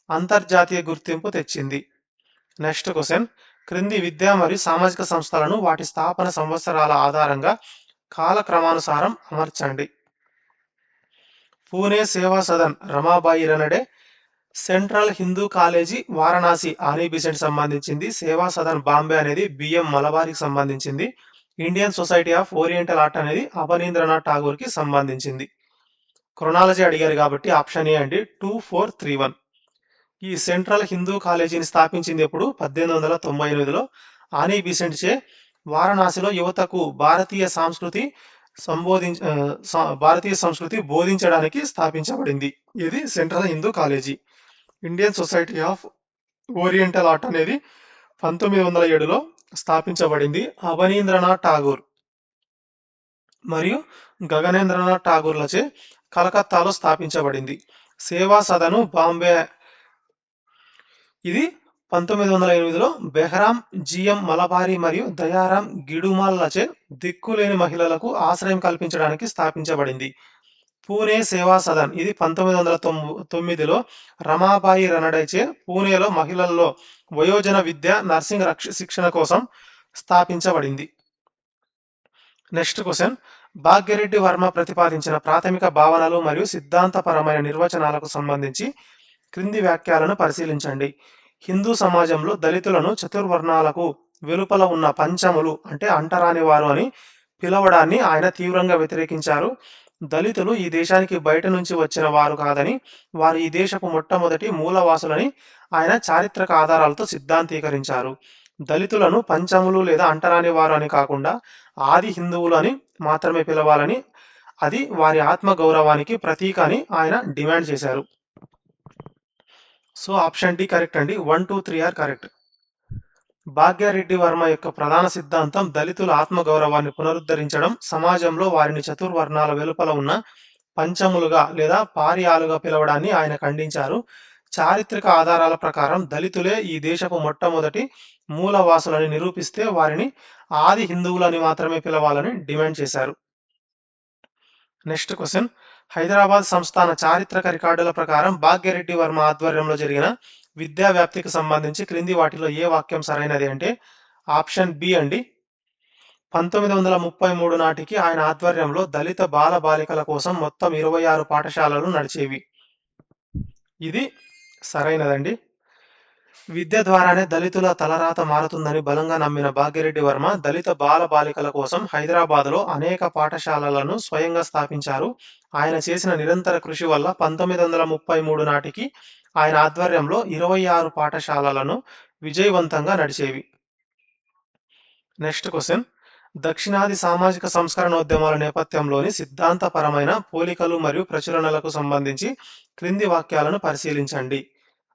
అంతర్జాతీయ గుర్తింపు తెచ్చింది. నెక్స్ట్ క్వశ్చన్, క్రింది విద్యా మరియు సామాజిక సంస్థలను వాటి స్థాపన సంవత్సరాల ఆధారంగా కాలక్రమానుసారం అమర్చండి. పూణే సేవా సదన్ రమాబాయి రనడే, సెంట్రల్ హిందూ కాలేజీ వారణాసి ఆనీ బిసెంట్ సంబంధించింది, సేవా సదన్ బాంబే అనేది బిఎం మలబారికి సంబంధించింది, Indian society of oriental art అనేది అవనీంద్రనాథ్ ఠాగూర్ కి సంబంధించింది. క్రొనాలజీ అడిగారు కాబట్టి ఆప్షన్ ఏ అండి, 2, 4, 3, 1. ఈ సెంట్రల్ హిందూ కాలేజీని స్థాపించింది ఎప్పుడు? 1898లో ఆనీ బిసెంట్ చే వారణాసిలో యువతకు భారతీయ సంస్కృతి బోధించడానికి స్థాపించబడింది. ఇది central Hindu college. Indian society of oriental art అనేది 1907లో స్థాపించబడింది. అవనీంద్రనాథ్ ఠాగూర్ మరియు గగనేంద్రనాథ్ ఠాగూర్లచే కలకత్తాలో స్థాపించబడింది. సేవా సదను బాంబే ఇది 1908లో బెహ్రాం జిఎం మలబారి మరియు దయారాం గిడుమాల్లచే దిక్కులేని మహిళలకు ఆశ్రయం కల్పించడానికి స్థాపించబడింది. పూణే సేవా సదన్ ఇది 1909లో రమాబాయి రనడేచే పూణేలో మహిళల్లో వయోజన విద్య, నర్సింగ్ శిక్షణ కోసం స్థాపించబడింది. నెక్స్ట్ క్వశ్చన్, భాగ్యరెడ్డి వర్మ ప్రతిపాదించిన ప్రాథమిక భావనలు మరియు సిద్ధాంతపరమైన నిర్వచనాలకు సంబంధించి క్రింది వ్యాఖ్యలను పరిశీలించండి. హిందూ సమాజంలో దళితులను చతుర్వర్ణాలకు వెలుపల ఉన్న పంచములు అంటే అంటరాని వారు అని పిలవడాన్ని ఆయన తీవ్రంగా వ్యతిరేకించారు. దళితులు ఈ దేశానికి బయట నుంచి వచ్చిన వారు కాదని, వారు ఈ దేశపు మొట్టమొదటి మూలవాసులని ఆయన చారిత్రక ఆధారాలతో సిద్ధాంతీకరించారు. దళితులను పంచములు లేదా అంటరాని వారు అని కాకుండా ఆది హిందువులు అని మాత్రమే పిలవాలని, అది వారి ఆత్మ గౌరవానికి ప్రతీక అని ఆయన డిమాండ్ చేశారు. సో ఆప్షన్ డి కరెక్ట్ అండి. 1, 2, 3 ఆర్ కరెక్ట్. భాగ్యరెడ్డి వర్మ యొక్క ప్రధాన సిద్ధాంతం దళితుల ఆత్మగౌరవాన్ని పునరుద్ధరించడం, సమాజంలో వారిని చతుర్వర్ణాల వెలుపల ఉన్న పంచములుగా లేదా పార్యాలుగా పిలవడాన్ని ఆయన ఖండించారు. చారిత్రక ఆధారాల ప్రకారం దళితులే ఈ దేశపు మొట్టమొదటి మూలవాసులని నిరూపిస్తే వారిని ఆది హిందువులని మాత్రమే పిలవాలని డిమాండ్ చేశారు. నెక్స్ట్ క్వశ్చన్, హైదరాబాద్ సంస్థాన చారిత్రక రికార్డుల ప్రకారం భాగ్యరెడ్డి వర్మ ఆధ్వర్యంలో జరిగిన విద్యా వ్యాప్తికి సంబంధించి క్రింది వాటిలో ఏ వాక్యం సరైనది అంటే ఆప్షన్ బి అండి. 1933 నాటికి ఆయన ఆధ్వర్యంలో దళిత బాల బాలికల కోసం మొత్తం 26 పాఠశాలలు నడిచేవి. ఇది సరైనదండి. విద్య ద్వారానే దళితుల తలరాత మారుతుందని బలంగా నమ్మిన భాగ్యరెడ్డి వర్మ దళిత బాల బాలికల కోసం హైదరాబాద్లో అనేక పాఠశాలలను స్వయంగా స్థాపించారు. ఆయన చేసిన నిరంతర కృషి వల్ల 1933 నాటికి ఆయన ఆధ్వర్యంలో 26 పాఠశాలలను విజయవంతంగా నడిచేవి. నెక్స్ట్ క్వశ్చన్, దక్షిణాది సామాజిక సంస్కరణోద్యమాల నేపథ్యంలోని సిద్ధాంతపరమైన పోలికలు మరియు ప్రచురణలకు సంబంధించి క్రింది వాక్యాలను పరిశీలించండి.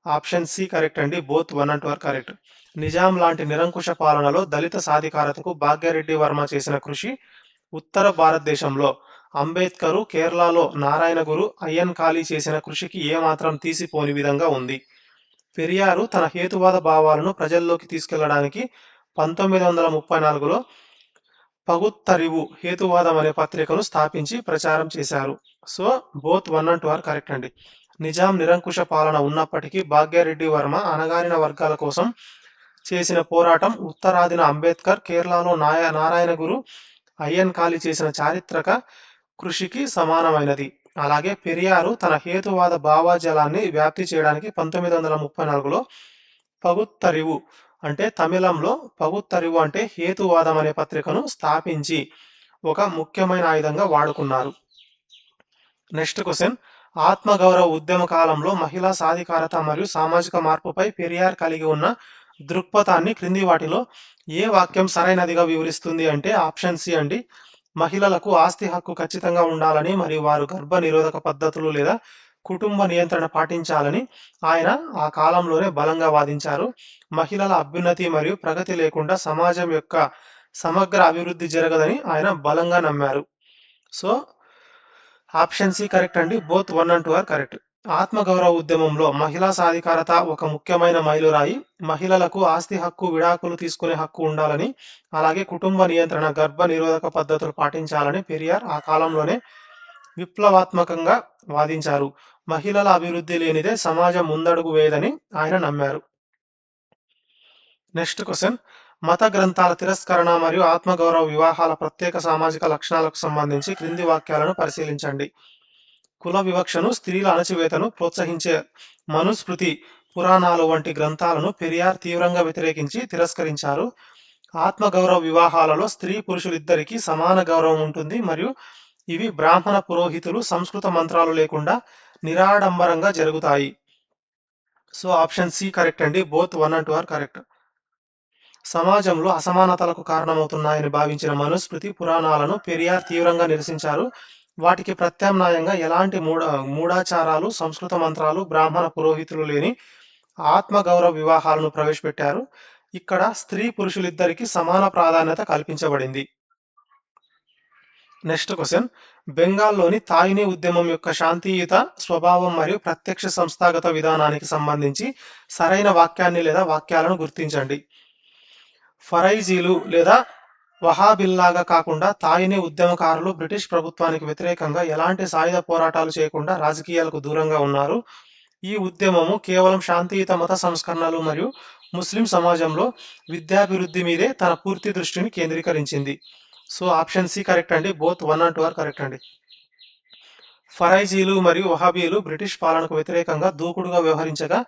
ఆప్షన్ సి కరెక్ట్ అండి. Both 1 and 2 are correct. Nizam లాంటి నిరంకుశ పాలనలో దళిత సాధికారతకు భాగ్యరెడ్డి వర్మ చేసిన కృషి. ఉత్తర భారతదేశంలో అంబేద్కరు, కేరళలో నారాయణ గురు, అయ్యన్ కాళీ చేసిన కృషికి ఏమాత్రం తీసిపోని విధంగా ఉంది. పెరియారు తన హేతువాద భావాలను ప్రజల్లోకి తీసుకెళ్లడానికి 1934లో పగుత్తరివు హేతువాదం అనే పత్రికను స్థాపించి ప్రచారం చేశారు. So both 1 and 2 are correct అండి. నిజాం నిరంకుశ పాలన ఉన్నప్పటికీ భాగ్యారెడ్డి వర్మ అణగారిన వర్గాల కోసం చేసిన పోరాటం, ఉత్తరాదిన అంబేద్కర్, కేరళలో నారాయణ గురు, అయ్యన్ కాళీ చేసిన చారిత్రక కృషికి సమానమైనది. అలాగే పెరియారు తన హేతువాద భావజాలాన్ని వ్యాప్తి చేయడానికి 1934లో పగుత్తరివు అంటే తమిళంలో పగుత్తరివు అంటే హేతువాదం అనే పత్రికను స్థాపించి ఒక ముఖ్యమైన ఆయుధంగా వాడుకున్నారు. Next question. ఆత్మగౌరవ ఉద్యమ కాలంలో మహిళా సాధికారత మరియు సామాజిక మార్పుపై పెరియార్ కలిగి ఉన్న దృక్పథాన్ని క్రింది వాటిలో ఏ వాక్యం సరైనదిగా వివరిస్తుంది అంటే ఆప్షన్ సి అండి. మహిళలకు ఆస్తి హక్కు ఖచ్చితంగా ఉండాలని మరియు వారు గర్భ నిరోధక పద్ధతులు లేదా కుటుంబ నియంత్రణ పాటించాలని ఆయన ఆ కాలంలోనే బలంగా వాదించారు. మహిళల అభ్యున్నతి మరియు ప్రగతి లేకుండా సమాజం యొక్క సమగ్ర అభివృద్ధి జరగదని ఆయన బలంగా నమ్మారు. సో ఆప్షన్ సి కరెక్ట్ అండి. Both 1 and 2 are correct. ఆత్మగౌరవ ఉద్యమంలో మహిళా సాధికారత ఒక ముఖ్యమైన మైలురాయి. మహిళలకు ఆస్తి హక్కు, విడాకులు తీసుకునే హక్కు ఉండాలని, అలాగే కుటుంబ నియంత్రణ, గర్భ నిరోధక పద్ధతులు పాటించాలని పెరియార్ ఆ కాలంలోనే విప్లవాత్మకంగా వాదించారు. మహిళల అభివృద్ధి లేనిదే సమాజం ముందడుగు వేయదని ఆయన నమ్మారు. Next question. మత గ్రంథాల తిరస్కరణ మరియు ఆత్మగౌరవ వివాహాల ప్రత్యేక సామాజిక లక్షణాలకు సంబంధించి క్రింది వాక్యాలను పరిశీలించండి. కుల వివక్షను, స్త్రీల అణచివేతను ప్రోత్సహించే మనుస్మృతి, పురాణాలు వంటి గ్రంథాలను పెరియార్ తీవ్రంగా వ్యతిరేకించి తిరస్కరించారు. ఆత్మగౌరవ వివాహాలలో స్త్రీ పురుషులిద్దరికీ సమాన గౌరవం ఉంటుంది మరియు ఇవి బ్రాహ్మణ పురోహితులు, సంస్కృత మంత్రాలు లేకుండా నిరాడంబరంగా జరుగుతాయి. సో ఆప్షన్ సి కరెక్ట్ అండి. Both 1 and 2 are correct. సమాజంలో అసమానతలకు కారణమవుతున్నాయని భావించిన మనుస్మృతి, పురాణాలను పెరియార్ తీవ్రంగా నిరసించారు. వాటికి ప్రత్యామ్నాయంగా ఎలాంటి మూఢాచారాలు, సంస్కృత మంత్రాలు, బ్రాహ్మణ పురోహితులు లేని ఆత్మగౌరవ వివాహాలను ప్రవేశపెట్టారు. ఇక్కడ స్త్రీ పురుషులిద్దరికీ సమాన ప్రాధాన్యత కల్పించబడింది. Next question. బెంగాల్లోని తాయినీ ఉద్యమం యొక్క శాంతియుత స్వభావం మరియు ప్రత్యక్ష సంస్థాగత విధానానికి సంబంధించి సరైన వాక్యాన్ని లేదా వాక్యాలను గుర్తించండి. ఫరైజీలు లేదా వహాబిల్లాగా కాకుండా తాయినీ ఉద్యమకారులు బ్రిటిష్ ప్రభుత్వానికి వ్యతిరేకంగా ఎలాంటి సాయుధ పోరాటాలు చేయకుండా రాజకీయాలకు దూరంగా ఉన్నారు. ఈ ఉద్యమము కేవలం శాంతియుత మత సంస్కరణలు మరియు ముస్లిం సమాజంలో విద్యాభివృద్ధి మీదే తన పూర్తి దృష్టిని కేంద్రీకరించింది. సో ఆప్షన్ సి కరెక్ట్ అండి. బోత్ 1 అండ్ 2 ఆర్ కరెక్ట్ అండి. ఫరైజీలు మరియు వహాబీలు బ్రిటిష్ పాలనకు వ్యతిరేకంగా దూకుడుగా వ్యవహరించగా,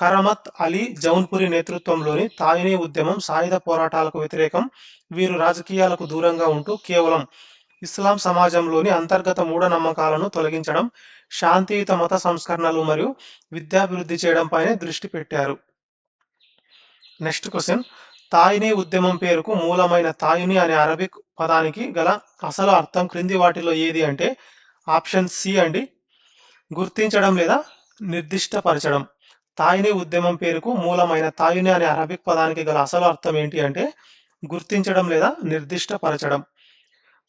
కరమత్ అలీ జౌన్పురి నేతృత్వంలోని తాయినీ ఉద్యమం సాయుధ పోరాటాలకు వ్యతిరేకం. వీరు రాజకీయాలకు దూరంగా ఉంటూ కేవలం ఇస్లాం సమాజంలోని అంతర్గత మూఢనమ్మకాలను తొలగించడం, శాంతియుత మత సంస్కరణలు మరియు విద్యాభివృద్ధి చేయడంపైనే దృష్టి పెట్టారు. Next question. తాయినీ ఉద్యమం పేరుకు మూలమైన తాయినీ అనే అరబిక్ పదానికి గల అసలు అర్థం క్రింది వాటిలో ఏది అంటే ఆప్షన్ సి అండి. గుర్తించడం లేదా నిర్దిష్టపరచడం. తాయినీ ఉద్యమం పేరుకు మూలమైన తాయినీ అనే అరబిక్ పదానికి గల అసలు అర్థం ఏంటి అంటే గుర్తించడం లేదా నిర్దిష్టపరచడం.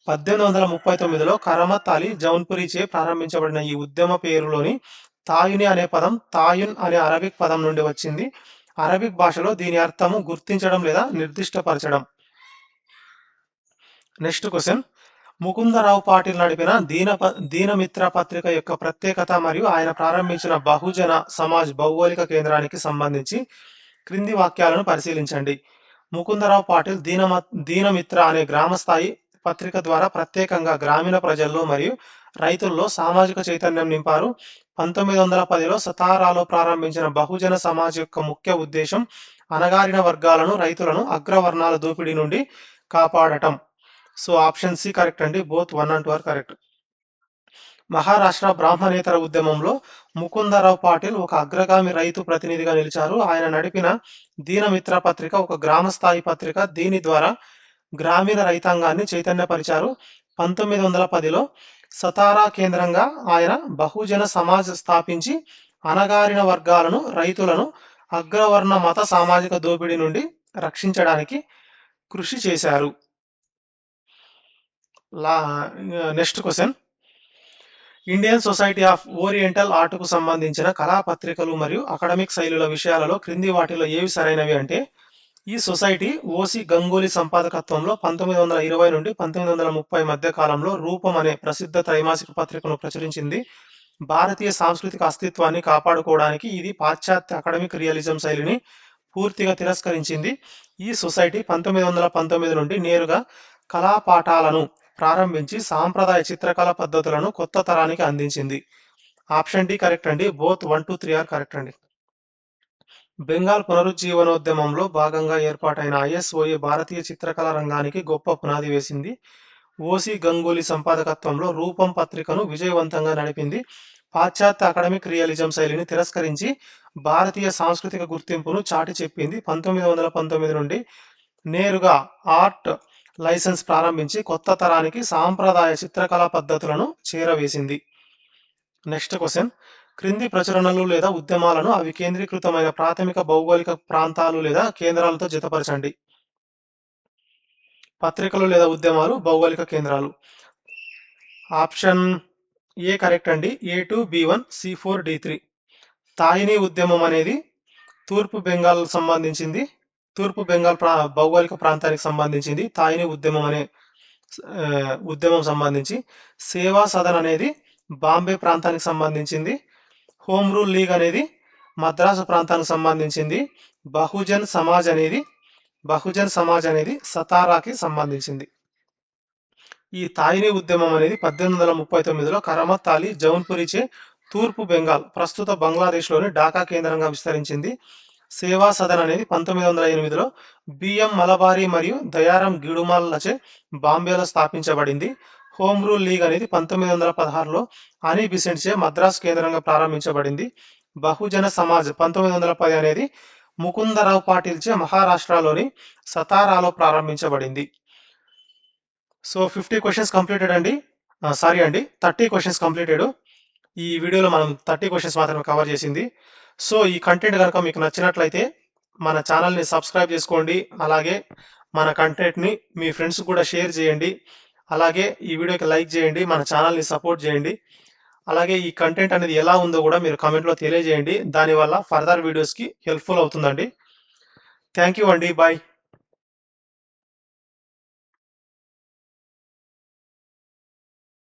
1839లో కరమత్ అలీ జౌన్పురిచే ప్రారంభించబడిన ఈ ఉద్యమ పేరులోని తాయినీ అనే పదం తాయున్ అనే అరబిక్ పదం నుండి వచ్చింది. అరబిక్ భాషలో దీని అర్థము గుర్తించడం లేదా నిర్దిష్టపరచడం. Next question. ముకుందరావు పాటిల్ నడిపిన దీనమిత్ర పత్రిక యొక్క ప్రత్యేకత మరియు ఆయన ప్రారంభించిన బహుజన సమాజ్ భౌగోళిక కేంద్రానికి సంబంధించి క్రింది వాక్యాలను పరిశీలించండి. ముకుందరావు పాటిల్ దీనమిత్ర అనే గ్రామ స్థాయి పత్రిక ద్వారా ప్రత్యేకంగా గ్రామీణ ప్రజల్లో మరియు రైతుల్లో సామాజిక చైతన్యం నింపారు. 1910లో సతారాలో ప్రారంభించిన బహుజన సమాజ్ యొక్క ముఖ్య ఉద్దేశం అణగారిన వర్గాలను, రైతులను అగ్రవర్ణాల దోపిడీ నుండి కాపాడటం. సో ఆప్షన్ సి కరెక్ట్ అండి. Both 1 and 2 are correct. Maharashtra బ్రాహ్మణేతర ఉద్యమంలో ముకుందరావు పాటిల్ ఒక అగ్రగామి రైతు ప్రతినిధిగా నిలిచారు. ఆయన నడిపిన దీనమిత్ర పత్రిక ఒక గ్రామ స్థాయి పత్రిక. దీని ద్వారా గ్రామీణ రైతాంగాన్ని చైతన్యపరిచారు. 1910లో సతారా కేంద్రంగా ఆయన బహుజన సమాజ్ స్థాపించి అణగారిన వర్గాలను, రైతులను అగ్రవర్ణ మత సామాజిక దోపిడీ నుండి రక్షించడానికి కృషి చేశారు. Next question, Indian society of oriental ఆర్ట్కు సంబంధించిన కళాపత్రికలు మరియు అకాడమిక్ శైలుల విషయాలలో క్రింది వాటిలో ఏవి సరైనవి అంటే, ఈ సొసైటీ ఓసి గంగూలీ సంపాదకత్వంలో 1920 నుండి 1930 మధ్య కాలంలో రూపం అనే ప్రసిద్ధ త్రైమాసిక పత్రికను ప్రచురించింది. భారతీయ సాంస్కృతిక అస్తిత్వాన్ని కాపాడుకోవడానికి ఇది పాశ్చాత్య అకాడమిక్ రియలిజం శైలిని పూర్తిగా తిరస్కరించింది. ఈ సొసైటీ 1919 నుండి నేరుగా కళాపాఠాలను ప్రారంభించి సాంప్రదాయ చిత్రకళ పద్ధతులను కొత్త తరానికి అందించింది. ఆప్షన్ డి కరెక్ట్ అండి. బోత్ 1, 2, 3 ఆర్ కరెక్ట్ అండి. బెంగాల్ పునరుజ్జీవనోద్యమంలో భాగంగా ఏర్పాటైన ఐఎస్ఓఏ భారతీయ చిత్రకళ రంగానికి గొప్ప పునాది వేసింది. ఓసి గంగూలీ సంపాదకత్వంలో రూపం పత్రికను విజయవంతంగా నడిపింది. పాశ్చాత్య అకాడమిక్ రియలిజం శైలిని తిరస్కరించి భారతీయ సాంస్కృతిక గుర్తింపును చాటి చెప్పింది. 1919 నుండి నేరుగా ఆర్ట్ లైసెన్స్ ప్రారంభించి కొత్త తరానికి సాంప్రదాయ చిత్రకళా పద్ధతులను చేరవేసింది. నెక్స్ట్ క్వశ్చన్, క్రింది ప్రచురణలు లేదా ఉద్యమాలను అవి కేంద్రీకృతమైన ప్రాథమిక భౌగోళిక ప్రాంతాలు లేదా కేంద్రాలతో జతపరచండి. పత్రికలు లేదా ఉద్యమాలు, భౌగోళిక కేంద్రాలు. ఆప్షన్ ఏ కరెక్ట్ అండి. A2, B1, C4, D3. తాయినీ ఉద్యమం అనేది తూర్పు బెంగాల్ సంబంధించింది. తూర్పు బెంగాల్ భౌగోళిక ప్రాంతానికి సంబంధించింది తాయినీ ఉద్యమం అనే ఉద్యమం సంబంధించి. సేవా సదన్ అనేది బాంబే ప్రాంతానికి సంబంధించింది. హోమ్ రూల్ లీగ్ అనేది మద్రాసు ప్రాంతానికి సంబంధించింది. బహుజన్ సమాజ్ అనేది సతారాకి సంబంధించింది. ఈ తాయినీ ఉద్యమం అనేది 1839లో కరమత్ అలీ జౌన్పురిచే తూర్పు బెంగాల్, ప్రస్తుత బంగ్లాదేశ్లోని ఢాకా కేంద్రంగా విస్తరించింది. సేవా సదన్ అనేది 1908లో బిఎం మలబారీ మరియు దయారాం గిడుమాల్లచే బాంబేలో స్థాపించబడింది. హోమ్ రూల్ లీగ్ అనేది 1916లో అని బిసెంట్ చే మద్రాస్ కేంద్రంగా ప్రారంభించబడింది. బహుజన సమాజ్ 1910 అనేది ముకుందరావు పాటిల్ చే మహారాష్ట్రలోని సతారాలో ప్రారంభించబడింది. సో 50 క్వశ్చన్స్ కంప్లీటెడ్ అండి. సారీ అండి, 30 క్వశ్చన్స్ కంప్లీటెడ్. ఈ వీడియోలో మనం 30 క్వశ్చన్స్ మాత్రమే కవర్ చేసింది. సో ఈ కంటెంట్ కనుక మీకు నచ్చినట్లయితే మన ఛానల్ని సబ్స్క్రైబ్ చేసుకోండి. అలాగే మన కంటెంట్ని మీ ఫ్రెండ్స్ కూడా షేర్ చేయండి. అలాగే ఈ వీడియోకి లైక్ చేయండి, మన ఛానల్ని సపోర్ట్ చేయండి. అలాగే ఈ కంటెంట్ అనేది ఎలా ఉందో కూడా మీరు కామెంట్లో తెలియజేయండి. దానివల్ల ఫర్దర్ వీడియోస్కి హెల్ప్ఫుల్ అవుతుందండి. థ్యాంక్ యూ అండి. బాయ్.